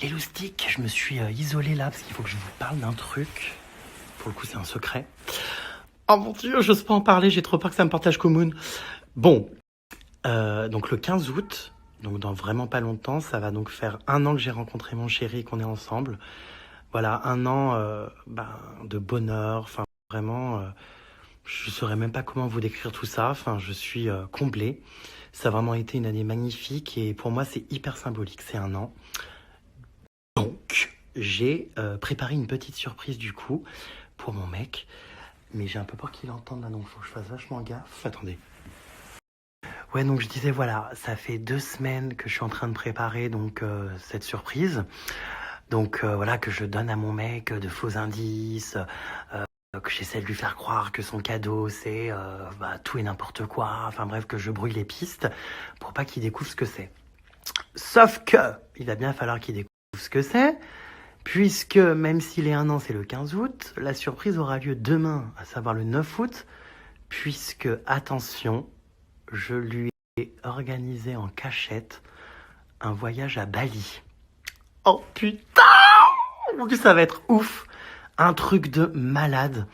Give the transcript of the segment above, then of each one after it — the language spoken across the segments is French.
Les loustiques, je me suis isolée là parce qu'il faut que je vous parle d'un truc. Pour le coup, c'est un secret. Oh mon Dieu, j'ose pas en parler, j'ai trop peur que ça me partage commune. Bon, donc le 15 août, donc dans vraiment pas longtemps, ça va donc faire 1 an que j'ai rencontré mon chéri et qu'on est ensemble. Voilà, 1 an de bonheur, enfin vraiment, je saurais même pas comment vous décrire tout ça, enfin je suis comblé. Ça a vraiment été une année magnifique et pour moi c'est hyper symbolique, c'est 1 an. Donc, j'ai préparé une petite surprise du coup pour mon mec. Mais j'ai un peu peur qu'il entende là, donc faut que je fasse vachement gaffe. Attendez. Ouais, donc je disais, voilà, ça fait 2 semaines que je suis en train de préparer donc cette surprise. Donc voilà, que je donne à mon mec de faux indices, que j'essaie de lui faire croire que son cadeau c'est tout et n'importe quoi. Enfin bref, que je brouille les pistes pour pas qu'il découvre ce que c'est. Sauf que il va bien falloir qu'il découvre ce que c'est. Puisque même s'il est 1 an, c'est le 15 août, la surprise aura lieu demain, à savoir le 9 août, puisque, attention, je lui ai organisé en cachette un voyage à Bali. Oh putain! Mon Dieu, ça va être ouf! Un truc de malade.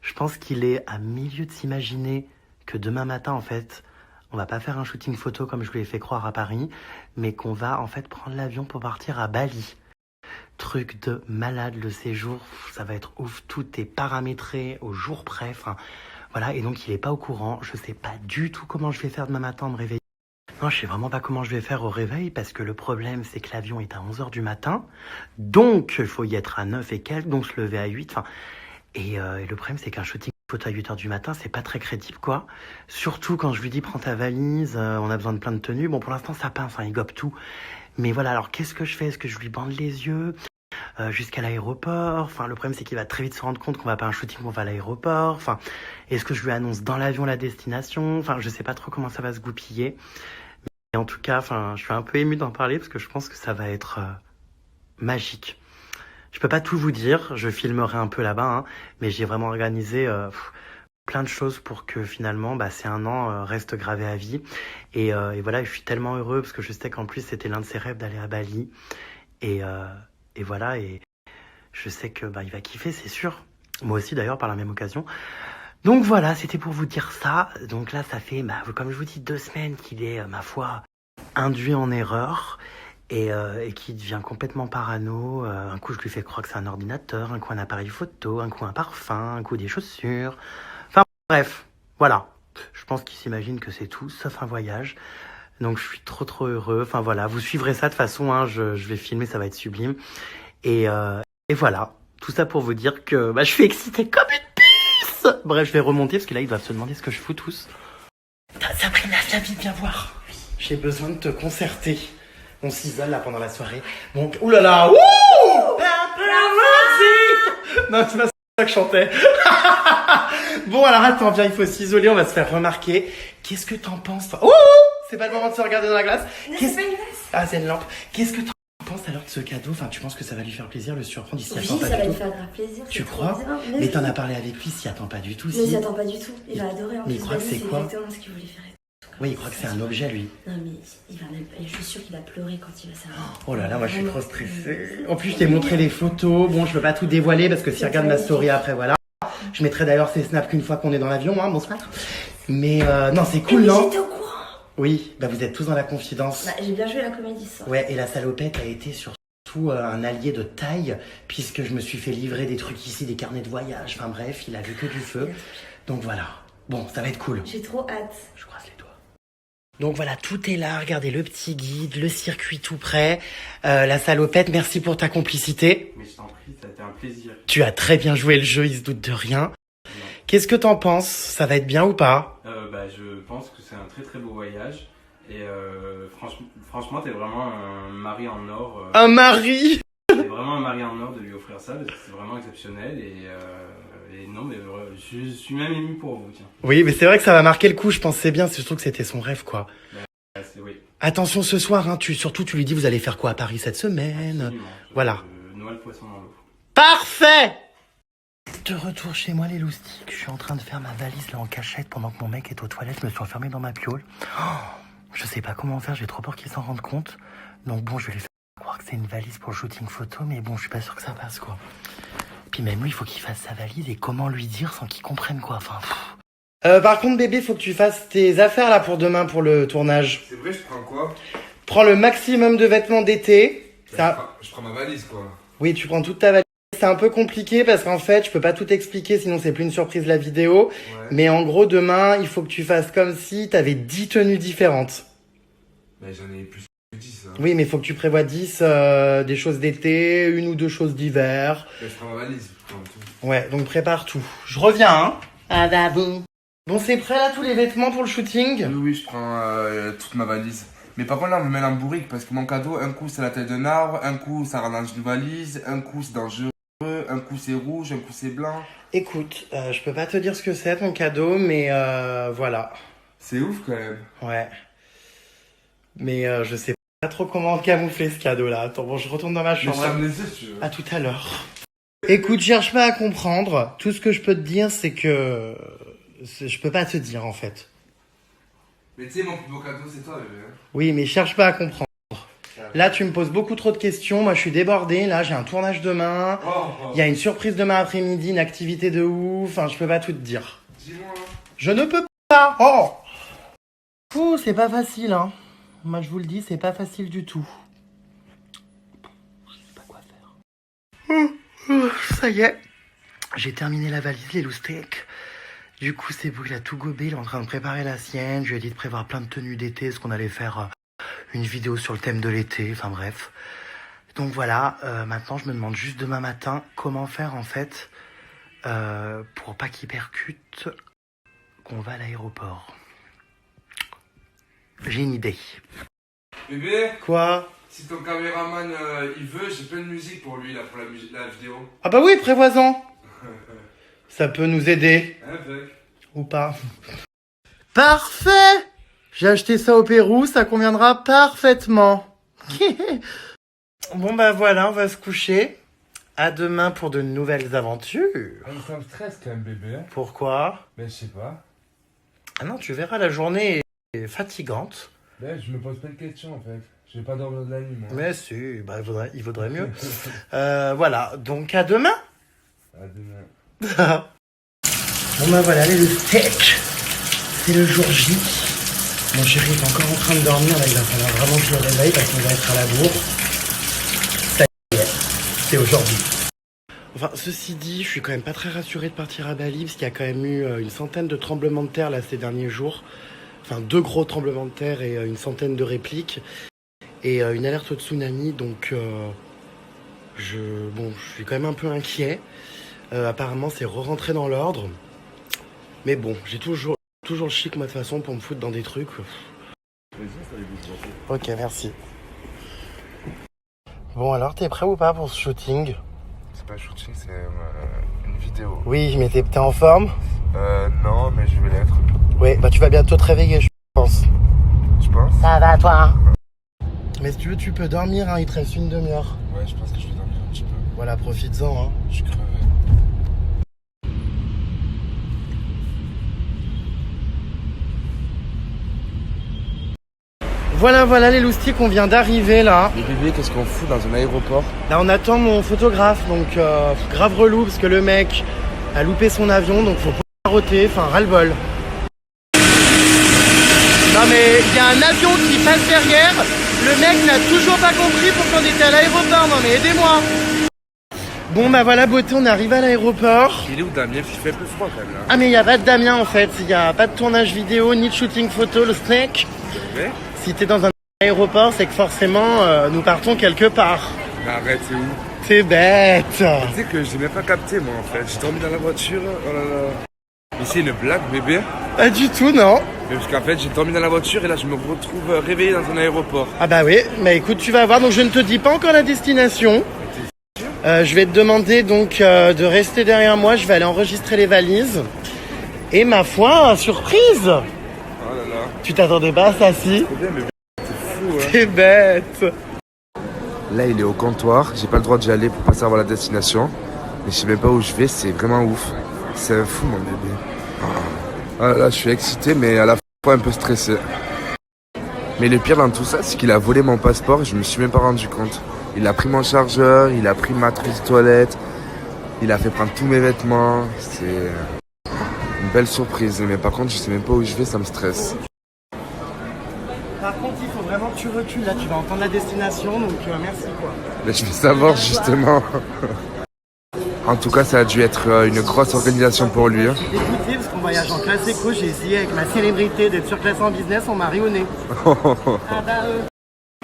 Je pense qu'il est à milieu de s'imaginer que demain matin, en fait, on va pas faire un shooting photo comme je lui ai fait croire à Paris, mais qu'on va en fait prendre l'avion pour partir à Bali. Truc de malade, le séjour, ça va être ouf, tout est paramétré au jour près, enfin voilà, et donc il est pas au courant, je sais pas du tout comment je vais faire demain matin en me réveiller. Non, je sais vraiment pas comment je vais faire au réveil, parce que le problème c'est que l'avion est à 11h du matin, donc il faut y être à 9 et quelques, donc se lever à 8, enfin, et le problème c'est qu'un shooting photo à 8h du matin, c'est pas très crédible quoi, surtout quand je lui dis prends ta valise, on a besoin de plein de tenues, bon pour l'instant ça pince, il gobe tout, mais voilà, alors qu'est-ce que je fais? Est-ce que je lui bande les yeux jusqu'à l'aéroport? Enfin, le problème, c'est qu'il va très vite se rendre compte qu'on va pas un shooting, on va à l'aéroport. Enfin, est-ce que je lui annonce dans l'avion la destination? Enfin, je sais pas trop comment ça va se goupiller. Mais en tout cas, enfin, je suis un peu ému d'en parler parce que je pense que ça va être magique. Je peux pas tout vous dire, je filmerai un peu là-bas, hein, mais j'ai vraiment organisé plein de choses pour que finalement, ces 1 an reste gravé à vie. Et voilà, je suis tellement heureux parce que je sais qu'en plus, c'était l'un de ses rêves d'aller à Bali. Et voilà, et je sais que il va kiffer, c'est sûr. Moi aussi d'ailleurs par la même occasion. Donc voilà, c'était pour vous dire ça. Donc là, ça fait, comme je vous dis, 2 semaines qu'il est, ma foi, induit en erreur et qui devient complètement parano. Un coup, je lui fais croire que c'est un ordinateur, un coup un appareil photo, un coup un parfum, un coup des chaussures. Enfin bref, voilà. Je pense qu'il s'imagine que c'est tout, sauf un voyage. Donc je suis trop heureux. Enfin voilà, vous suivrez ça de toute façon, hein, je vais filmer, ça va être sublime. Et voilà, tout ça pour vous dire que je suis excitée comme une puce. Bref, je vais remonter parce que là, ils doivent se demander ce que je fous tous. Sabrina, viens vite, viens voir. J'ai besoin de te concerter. On s'isole là pendant la soirée. Donc, oulala, wouh! Non, c'est pas ça que je chantais. Bon, alors attends, viens, il faut s'isoler, on va se faire remarquer. Qu'est-ce que t'en penses, toi? Oh! C'est pas le moment de se regarder dans la glace. C'est pas une glace. Ah, c'est une lampe. Qu'est-ce que t'en penses alors de ce cadeau? Enfin, tu penses que ça va lui faire plaisir, le surprendre? Il s'y attend Oui, pas ça du va tout. lui faire grave plaisir. Tu crois? Mais t'en as parlé avec lui, il s'y attend pas du tout. Mais il s'y attend pas du tout. Il va adorer. Mais il croit que c'est quoi? exactement ce qu'il voulait faire. Oui, il croit que c'est un objet, lui. Non, mais il va même. Je suis sûre qu'il va pleurer quand il va savoir. Oh là là, moi je suis trop stressée. En plus, je t'ai montré les photos. Bon, je peux pas tout dévoiler parce que s'il regarde ma story après, voilà. Je mettrai d'ailleurs ses snaps qu'une fois qu'on est dans l'avion, hein, bonsoir. Mais non, c'est cool, non? J'étais au courant. Oui, vous êtes tous dans la confidence. J'ai bien joué la comédie ce soir. Ouais, et la salopette a été surtout un allié de taille, puisque je me suis fait livrer des trucs ici, des carnets de voyage. Enfin bref, il a vu que du feu. Donc voilà. Bon, ça va être cool. J'ai trop hâte. Je croise les doigts. Donc voilà, tout est là. Regardez le petit guide, le circuit tout prêt. La salopette, merci pour ta complicité. Mais je t'en prie, ça a été un plaisir. Tu as très bien joué le jeu, il se doute de rien. Qu'est-ce que t'en penses? Ça va être bien ou pas? Je pense que c'est un très beau voyage. Et franchement, t'es vraiment un mari en or. Un mari? T'es vraiment un mari en or de lui offrir ça, parce que c'est vraiment exceptionnel. Et non, mais je suis même ému pour vous, tiens. Oui, mais c'est vrai que ça va marquer le coup, je pensais bien, surtout que c'était son rêve, quoi. Oui. Attention ce soir, hein, surtout tu lui dis vous allez faire quoi à Paris cette semaine? Absolument. Voilà. Noie le poisson dans l'eau. Parfait! De retour chez moi les loustiques, je suis en train de faire ma valise là en cachette pendant que mon mec est aux toilettes, je me suis enfermé dans ma piole. Je sais pas comment faire, j'ai trop peur qu'il s'en rende compte. Donc bon, je vais lui faire croire que c'était une valise pour le shooting photo, mais bon, je suis pas sûr que ça passe, quoi. Puis même lui, il faut qu'il fasse sa valise, et comment lui dire sans qu'il comprenne, quoi. Enfin, par contre, bébé, faut que tu fasses tes affaires, là, pour demain, pour le tournage. C'est vrai, je prends quoi? Prends le maximum de vêtements d'été. Je prends ma valise, quoi. Oui, tu prends toute ta valise. C'est un peu compliqué parce qu'en fait, je peux pas tout expliquer, sinon c'est plus une surprise la vidéo. Ouais. Mais en gros, demain, il faut que tu fasses comme si t'avais 10 tenues différentes. Mais j'en ai plus que 10, hein. Oui, mais il faut que tu prévois 10, des choses d'été, 1 ou 2 choses d'hiver. Mais je prends ma valise, je prends tout. Ouais, donc prépare tout. Je reviens, hein. Ah bah bon. Bon, c'est prêt là, tous les vêtements pour le shooting? Oui, je prends toute ma valise. Mais par contre, là, on me met en bourrique parce que mon cadeau, un coup, c'est la taille d'un arbre, un coup, ça rentre dans une valise, un coup, c'est dangereux, un coup, c'est rouge, un coup, c'est blanc. Écoute, je peux pas te dire ce que c'est ton cadeau, mais voilà. C'est ouf, quand même. Ouais. Mais je sais pas trop comment camoufler ce cadeau-là. Attends, bon, je retourne dans ma Mais chambre. ferme les yeux, si tu veux. À tout à l'heure. Écoute, cherche pas à comprendre. Tout ce que je peux te dire, c'est que... je peux pas te dire, en fait. Mais tu sais, mon plus beau cadeau, c'est toi, bébé. Oui, mais cherche pas à comprendre. Là, tu me poses beaucoup trop de questions. Moi, je suis débordé. Là, j'ai un tournage demain. Il y a une surprise demain après-midi, une activité de ouf. Enfin, je peux pas tout te dire. Dis-moi. Je ne peux pas. Oh. Ouh, c'est pas facile, hein. Moi, je vous le dis, c'est pas facile du tout. Je sais pas quoi faire. Ça y est. J'ai terminé la valise, les loustecs. Du coup, c'est Boo, il a tout gobé, il est en train de préparer la sienne. Je lui ai dit de prévoir plein de tenues d'été, parce qu'on allait faire une vidéo sur le thème de l'été, enfin bref. Donc voilà, maintenant je me demande juste demain matin comment faire en fait pour pas qu'il percute qu'on va à l'aéroport. J'ai une idée. Bébé, Quoi? si ton caméraman, il veut, j'ai plein de musique pour lui, là, pour la vidéo. Ah bah oui, prévois-en. Ça peut nous aider. Avec. Ou pas. Parfait! J'ai acheté ça au Pérou, ça conviendra parfaitement. Bon bah voilà, on va se coucher. À demain pour de nouvelles aventures. Ça me stresse quand même, bébé. Pourquoi? Ben, je sais pas. Ah non, tu verras, la journée est fatigante. Ben, je me pose plein de questions, en fait. Je vais pas dormir de la nuit, moi. Mais si, bah, il vaudrait mieux. Voilà, donc à demain. À demain. Bon bah voilà, les steaks. C'est le jour J. Mon chéri est encore en train de dormir, là il va falloir vraiment que je le réveille parce qu'on va être à la bourre. Ça y est, c'est aujourd'hui. Enfin, ceci dit, je suis quand même pas très rassuré de partir à Bali parce qu'il y a quand même eu une centaine de tremblements de terre là ces derniers jours. Enfin, 2 gros tremblements de terre et une centaine de répliques. Et une alerte au tsunami, donc je suis quand même un peu inquiet. Apparemment, c'est re-rentré dans l'ordre. Mais bon, j'ai toujours le chic, moi, de toute façon, pour me foutre dans des trucs. Ok, merci. Bon, alors, t'es prêt ou pas pour ce shooting? C'est pas un shooting, c'est une vidéo. Oui, mais t'es en forme? Non, mais je vais l'être. Oui, bah tu vas bientôt te réveiller, je pense. Tu penses? Ça va, toi? Mais si tu veux, tu peux dormir, hein, il te reste une demi-heure. Ouais, je pense que je vais dormir un petit peu. Voilà, profites-en, hein. Je suis crevé. Voilà les loustiques, on vient d'arriver là. Mais bébé, qu'est-ce qu'on fout dans un aéroport? Là, on attend mon photographe, donc grave relou parce que le mec a loupé son avion, donc faut pas roter, enfin ras-le-bol. Non mais il y a un avion qui passe derrière, le mec n'a toujours pas compris pourquoi on était à l'aéroport, non mais aidez-moi. Bon bah voilà beauté, on arrive à l'aéroport. Il est où Damien? Il fait un peu froid quand même là. Ah mais il n'y a pas de Damien en fait, il n'y a pas de tournage vidéo ni de shooting photo, le snack. Mais Si t'es dans un aéroport, c'est que forcément nous partons quelque part. mais arrête, c'est où? T'es bête. Tu sais que je n'ai même pas capté moi en fait. J'ai dormi dans la voiture. Oh là là. Mais c'est une blague bébé? Pas du tout, non. Mais parce qu'en fait j'ai dormi dans la voiture et là je me retrouve réveillé dans un aéroport. Ah bah oui, mais écoute, tu vas voir, donc je ne te dis pas encore la destination. Je vais te demander donc de rester derrière moi, je vais aller enregistrer les valises. Et ma foi, surprise! Oh là là. Tu t'attendais pas à ça, si? Trop bien mais c'est fou hein. T'es bête. Là il est au comptoir, j'ai pas le droit d'y aller pour pas savoir la destination. Mais je sais même pas où je vais, c'est vraiment ouf. C'est un fou mon bébé. Ah là là, je suis excité mais à la fois un peu stressé. Mais le pire dans tout ça, c'est qu'il a volé mon passeport et je me suis même pas rendu compte. Il a pris mon chargeur, il a pris ma trousse de toilette, il a fait prendre tous mes vêtements. C'est une belle surprise. Mais par contre, je sais même pas où je vais, ça me stresse. Par contre, il faut vraiment que tu recules. Là, tu vas entendre la destination, donc merci quoi. Mais je vais savoir justement. En tout cas, ça a dû être une grosse organisation pour lui. Hein. Écoutez, parce qu'on voyage en classe éco, j'ai essayé avec ma célébrité d'être surclassé en business, on m'a ri au nez.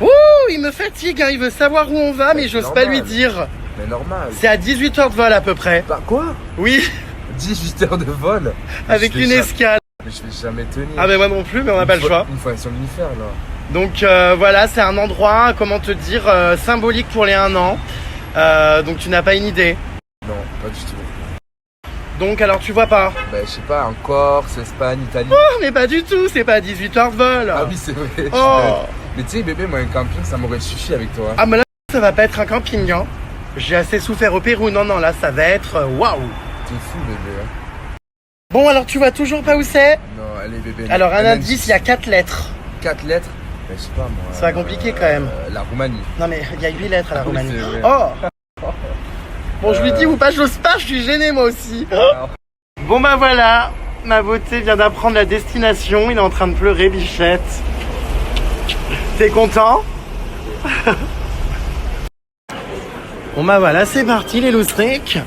Ouh, il me fatigue, hein, il veut savoir où on va, mais j'ose pas lui dire. Mais normal. C'est à 18 heures de vol à peu près. Bah quoi? Oui, 18 heures de vol? avec une escale. Mais je vais jamais tenir. Ah mais moi non plus, mais on n'a pas le choix. Il faut un somnifère là. Donc voilà, c'est un endroit, comment te dire, symbolique pour les 1 an. Donc tu n'as pas une idée. Non, pas du tout. Donc alors tu vois pas? Bah je sais pas, en Corse, Espagne, Italie. Oh mais pas du tout, c'est pas à 18 heures de vol. Ah oui c'est vrai. Oh. Mais tu sais bébé, moi un camping ça m'aurait suffi avec toi. Ah mais là ça va pas être un camping hein. J'ai assez souffert au Pérou, non là ça va être waouh. T'es fou bébé. Hein. Bon alors tu vois toujours pas où c'est? Non, allez bébé. Alors un indice, il y a 4 lettres. 4 lettres? Bah je sais pas moi. Ça va compliquer quand même. La Roumanie. Non mais il y a 8 lettres à la Oui, Roumanie. c'est vrai. Oh. Bon je lui dis ou pas, j'ose pas, je suis gêné moi aussi. Bon bah voilà, ma beauté vient d'apprendre la destination, il est en train de pleurer Bichette. T'es content? Bon bah voilà, c'est parti les loustriques.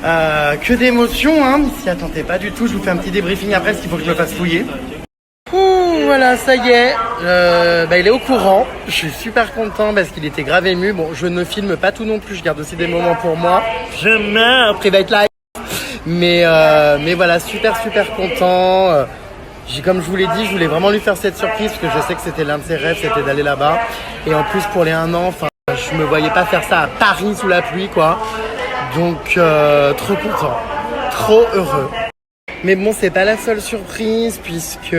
Que d'émotions hein, s'y attendez pas du tout, je vous fais un petit débriefing après parce qu'il faut que je me fasse fouiller. Ouh, voilà, ça y est, il est au courant, je suis super content parce qu'il était grave ému. Bon, je ne filme pas tout non plus, je garde aussi des moments pour moi. Je meurs, private life. Mais voilà, super content. Comme je vous l'ai dit, je voulais vraiment lui faire cette surprise parce que je sais que c'était l'un de ses rêves, c'était d'aller là-bas. Et en plus pour les 1 an, je me voyais pas faire ça à Paris sous la pluie quoi. Donc trop content, trop heureux. Mais bon, c'est pas la seule surprise puisque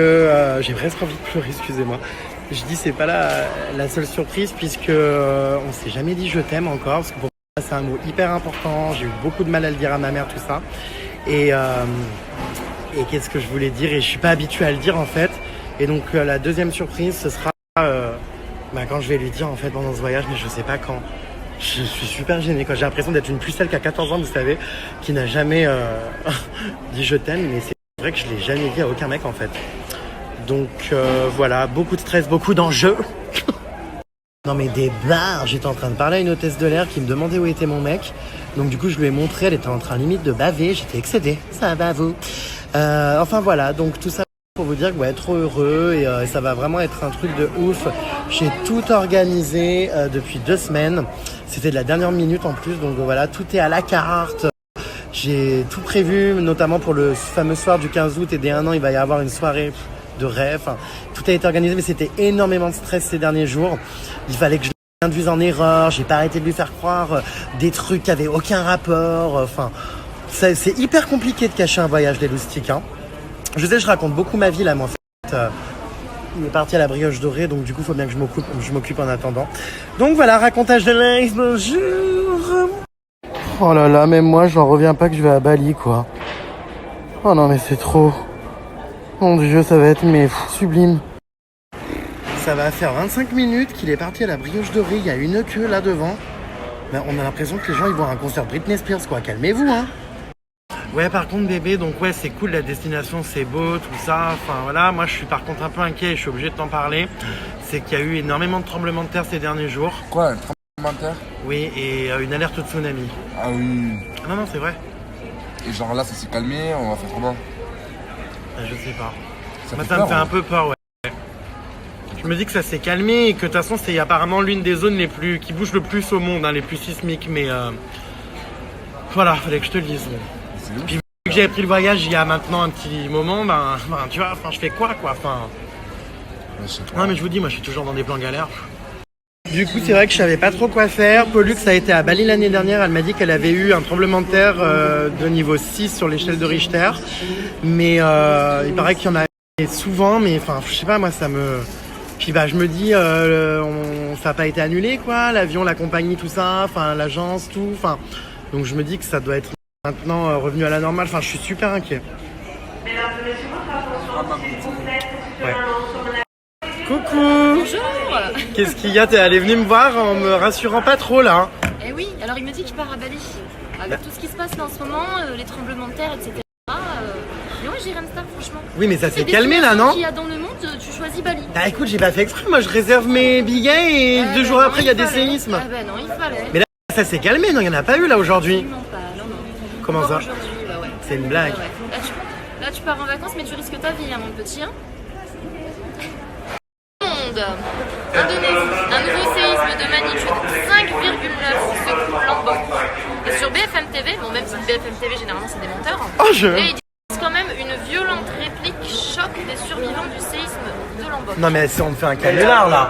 j'ai presque envie de pleurer, excusez-moi. Je dis c'est pas la seule surprise puisque on s'est jamais dit je t'aime encore parce que pour moi c'est un mot hyper important. J'ai eu beaucoup de mal à le dire à ma mère tout ça. Et qu'est-ce que je voulais dire et je suis pas habitué à le dire en fait. Et donc la deuxième surprise ce sera quand je vais lui dire en fait pendant ce voyage, mais je sais pas quand. Je suis super gêné quand j'ai l'impression d'être une pucelle qui a 14 ans, vous savez, qui n'a jamais dit je t'aime, mais c'est vrai que je l'ai jamais dit à aucun mec en fait. Donc voilà, beaucoup de stress, beaucoup d'enjeux. Non mais des barres, j'étais en train de parler à une hôtesse de l'air qui me demandait où était mon mec. Donc du coup je lui ai montré, elle était en train limite de baver, j'étais excédé. Ça va vous. Enfin voilà, donc tout ça pour vous dire que ouais, trop heureux et ça va vraiment être un truc de ouf. J'ai tout organisé depuis 2 semaines. C'était de la dernière minute en plus, donc voilà, tout est à la carte. J'ai tout prévu, notamment pour le fameux soir du 15 août et des 1 an, il va y avoir une soirée de rêve. Enfin, tout a été organisé, mais c'était énormément de stress ces derniers jours. Il fallait que je l'induise en erreur, j'ai pas arrêté de lui faire croire des trucs qui avaient aucun rapport. Enfin, c'est hyper compliqué de cacher un voyage, les loustiques. Hein. Je sais, je raconte beaucoup ma vie là, mais en fait, il est parti à la brioche dorée, donc du coup, il faut bien que je m'occupe en attendant. Donc voilà, racontage de live, bonjour. Oh là là, même moi, j'en reviens pas que je vais à Bali, quoi. Oh non, mais c'est trop. Mon Dieu, ça va être sublime. Ça va faire 25 minutes qu'il est parti à la brioche dorée. Il y a une queue là devant. Mais on a l'impression que les gens ils vont à un concert Britney Spears, quoi. Calmez-vous, hein. Ouais, par contre, bébé, donc ouais, c'est cool, la destination, c'est beau, tout ça. Enfin voilà, moi je suis par contre un peu inquiet et je suis obligé de t'en parler. C'est qu'il y a eu énormément de tremblements de terre ces derniers jours. Quoi, un tremblement de terre? Oui, et une alerte de tsunami. Ah oui. Non, non, c'est vrai. Et genre là, ça s'est calmé, on va faire comment? Je sais pas. Ça Moi, fait ça peur, me fait hein. un peu peur, ouais. Je me dis que ça s'est calmé et que de toute façon, c'est apparemment l'une des zones qui bouge le plus au monde, hein, les plus sismiques. Mais voilà, fallait que je te le dise. C'est ouf. Puis vu que j'avais pris le voyage il y a maintenant un petit moment, tu vois, je fais quoi. Enfin. Ouais, je sais pas. Non, mais je vous dis, moi, je suis toujours dans des plans galères. Du coup, c'est vrai que je savais pas trop quoi faire. Pollux a été à Bali l'année dernière. Elle m'a dit qu'elle avait eu un tremblement de terre de niveau 6 sur l'échelle de Richter. Mais il paraît qu'il y en a souvent. Mais enfin, je sais pas, moi, ça me... Puis bah, je me dis, ça n'a pas été annulé, quoi. L'avion, la compagnie, tout ça. Enfin, l'agence, tout. Enfin, donc je me dis que ça doit être maintenant revenu à la normale. Enfin, je suis super inquiet. Ouais. Coucou. Bonjour. Qu'est-ce qu'il y a? T'es allé venir me voir en me rassurant pas trop là. Eh oui, alors il me dit qu'il part à Bali. Avec tout ce qui se passe là en ce moment, les tremblements de terre, etc. Mais moi j'irai Amsterdam franchement. Oui mais ça C'est s'est des calmé là, non? qu'il y a dans le monde, tu choisis Bali. Bah écoute, j'ai pas fait exprès, moi je réserve mes billets et 2 jours non, après il y a des fallait. séismes. Ah bah non, il fallait. Mais là ça s'est calmé, non? Il y en a pas eu là aujourd'hui. Absolument pas, non. Comment Encore ça? aujourd'hui, bah ouais. C'est une blague. Ouais. Là, tu pars en vacances mais tu risques ta vie hein, mon petit. Hein. Monde. Indonésie, un nouveau séisme de magnitude 5,9 secoue Lombok. Et sur BFM TV, bon même si BFM TV généralement c'est des menteurs, Oh je... et ils disent quand même une violente réplique choc des survivants du séisme de Lombok. Non mais on me fait un canular là.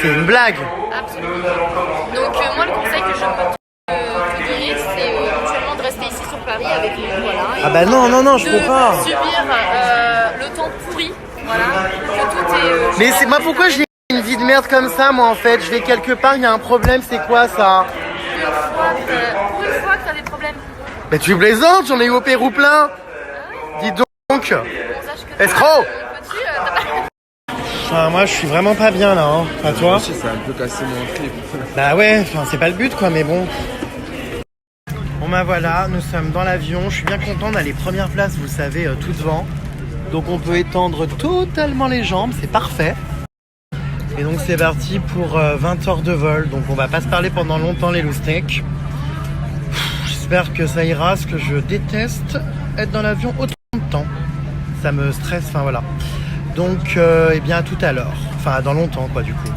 C'est une blague. Absolument. Donc moi le conseil que je peux te donner c'est éventuellement de rester ici sur Paris avec nous, voilà. Ah bah non, je peux pas. De subir le temps pourri, voilà. Que tout est... Mais c'est moi pourquoi j'ai une vie de merde comme ça moi en fait? Je vais quelque part, il y a un problème, c'est quoi ça? Pour une fois que t'as des problèmes. Bah tu plaisantes, j'en ai eu au Pérou plein. Dis donc. Bon, sache que Escroc. petit, t'as pas... Enfin, moi je suis vraiment pas bien là, hein. Pas toi? Ça a un peu cassé mon trip. Bah ouais, enfin c'est pas le but quoi, mais bon. Bon bah voilà, nous sommes dans l'avion. Je suis bien content, on a les premières places, vous savez, tout devant. Donc on peut étendre totalement les jambes, c'est parfait. Et donc c'est parti pour 20 heures de vol. Donc on va pas se parler pendant longtemps les loustecs. J'espère que ça ira, parce que je déteste être dans l'avion autant de temps. Ça me stresse, enfin voilà. Donc eh bien à tout à l'heure. Enfin dans longtemps quoi du coup.